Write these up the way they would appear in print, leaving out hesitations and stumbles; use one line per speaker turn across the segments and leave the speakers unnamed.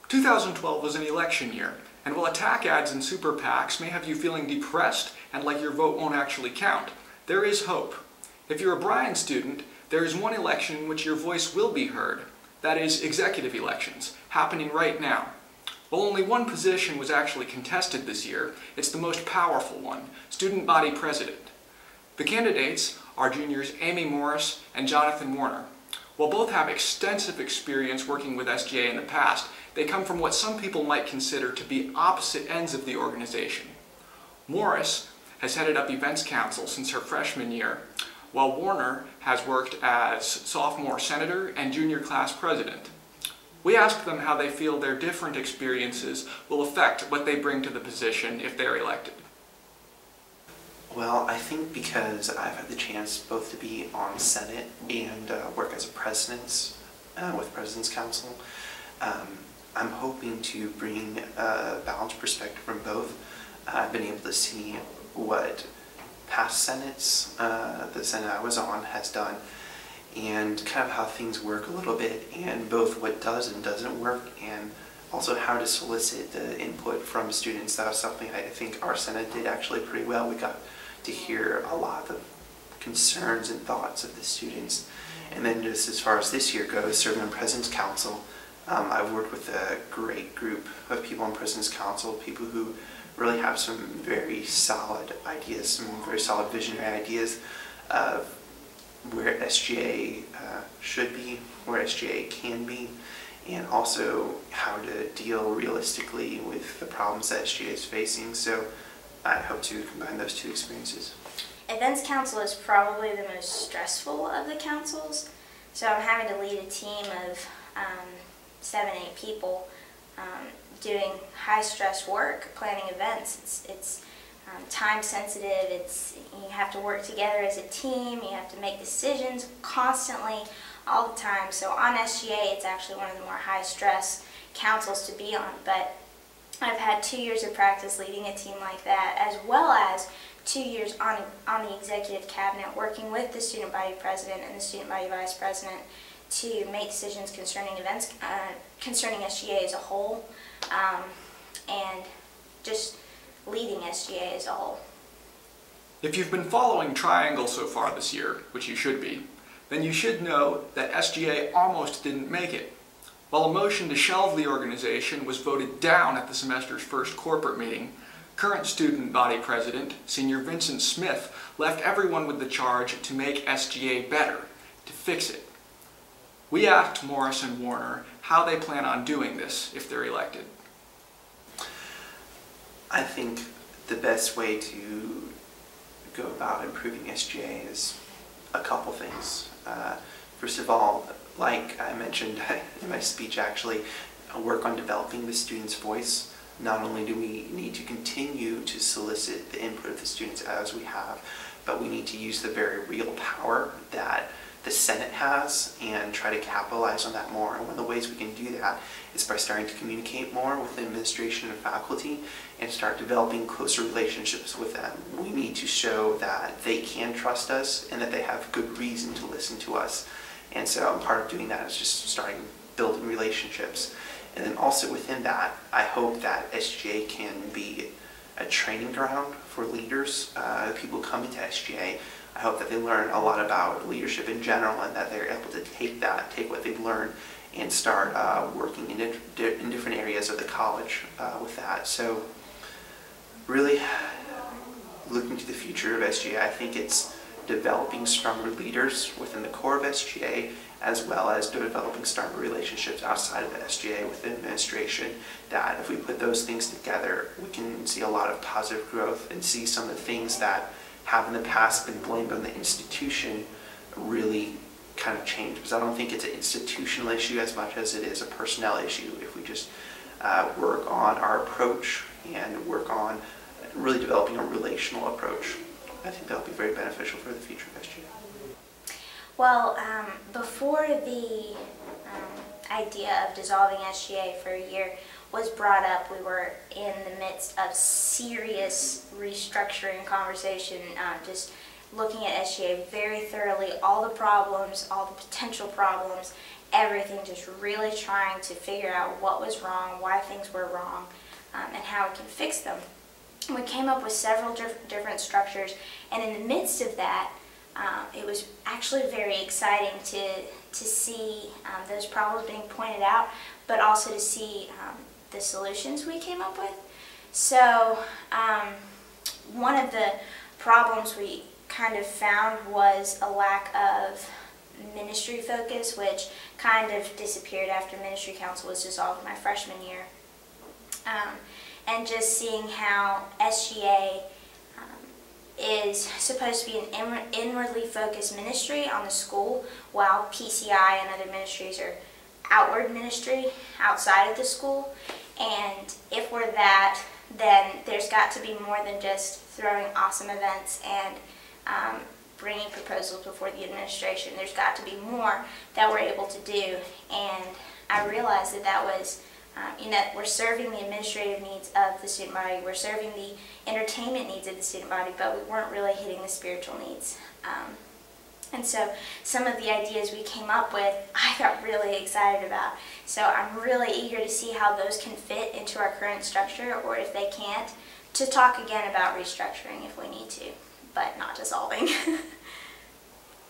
2012 was an election year, and while attack ads and super PACs may have you feeling depressed and like your vote won't actually count, there is hope. If you're a Bryan student, there is one election in which your voice will be heard. That is executive elections, happening right now. While only one position was actually contested this year, it's the most powerful one, student body president. The candidates are juniors Amy Morris and Jonathan Warner. While both have extensive experience working with SGA in the past, they come from what some people might consider to be opposite ends of the organization. Morris has headed up Events Council since her freshman year, while Warner has worked as sophomore senator and junior class president. We asked them how they feel their different experiences will affect what they bring to the position if they're elected.
Well, I think because I've had the chance both to be on Senate and work as a president with President's Council, I'm hoping to bring a balanced perspective from both. I've been able to see what past Senates, the Senate I was on, has done, and kind of how things work a little bit, and both what does and doesn't work, and also how to solicit the input from students. That was something I think our Senate did actually pretty well. We got to hear a lot of the concerns and thoughts of the students. And then just as far as this year goes, serving on President's Council, I've worked with a great group of people on President's Council, people who really have some very solid ideas, some very solid visionary ideas of where SGA should be, where SGA can be, and also how to deal realistically with the problems that SGA is facing. So I hope to combine those two experiences.
Events Council is probably the most stressful of the councils. So I'm having to lead a team of 7, 8 people doing high stress work, planning events. It's time sensitive. You have to work together as a team. You have to make decisions constantly, all the time. So on SGA, it's actually one of the more high stress councils to be on. But I've had 2 years of practice leading a team like that, as well as 2 years on the executive cabinet working with the student body president and the student body vice president to make decisions concerning events, concerning SGA as a whole, and just leading SGA as a whole.
If you've been following Triangle so far this year, which you should be, then you should know that SGA almost didn't make it. While a motion to shelve the organization was voted down at the semester's first corporate meeting, current student body president, Senior Vincent Smith, left everyone with the charge to make SGA better, to fix it. We asked Morris and Warner how they plan on doing this if they're elected.
I think the best way to go about improving SGA is a couple things. First of all, like I mentioned in my speech actually, work on developing the student's voice. Not only do we need to continue to solicit the input of the students as we have, but we need to use the very real power that the Senate has and try to capitalize on that more. And one of the ways we can do that is by starting to communicate more with the administration and faculty and start developing closer relationships with them. We need to show that they can trust us and that they have good reason to listen to us. And so part of doing that is just starting building relationships. And then also within that, I hope that SGA can be a training ground for leaders, people coming to SGA. I hope that they learn a lot about leadership in general and that they're able to take what they've learned and start working in different areas of the college with that. So really looking to the future of SGA, I think it's developing stronger leaders within the core of SGA, as well as developing stronger relationships outside of the SGA with the administration, that if we put those things together, we can see a lot of positive growth and see some of the things that have in the past been blamed on the institution really kind of change. Because I don't think it's an institutional issue as much as it is a personnel issue. If we just work on our approach and work on really developing a relational approach, I think that'll be very beneficial for the future of SGA.
Well, before the idea of dissolving SGA for a year was brought up, we were in the midst of serious restructuring conversation, just looking at SGA very thoroughly, all the problems, all the potential problems, everything, just really trying to figure out what was wrong, why things were wrong, and how we can fix them. We came up with several different structures, and in the midst of that, it was actually very exciting to see those problems being pointed out, but also to see the solutions we came up with. So one of the problems we kind of found was a lack of ministry focus, which kind of disappeared after ministry council was dissolved my freshman year. And just seeing how SGA is supposed to be an inwardly focused ministry on the school, while PCI and other ministries are outward ministry outside of the school. And if we're that, then there's got to be more than just throwing awesome events and bringing proposals before the administration. There's got to be more that we're able to do. And I realized that that was we're serving the administrative needs of the student body, we're serving the entertainment needs of the student body, but we weren't really hitting the spiritual needs. And so some of the ideas we came up with, I got really excited about. So I'm really eager to see how those can fit into our current structure, or if they can't, to talk again about restructuring if we need to, but not dissolving.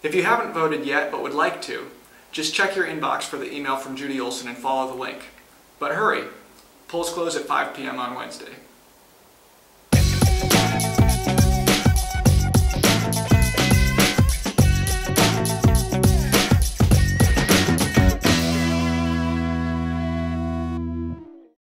If you haven't voted yet but would like to, just check your inbox for the email from Judy Olson and follow the link. But hurry, polls close at 5 p.m. on Wednesday.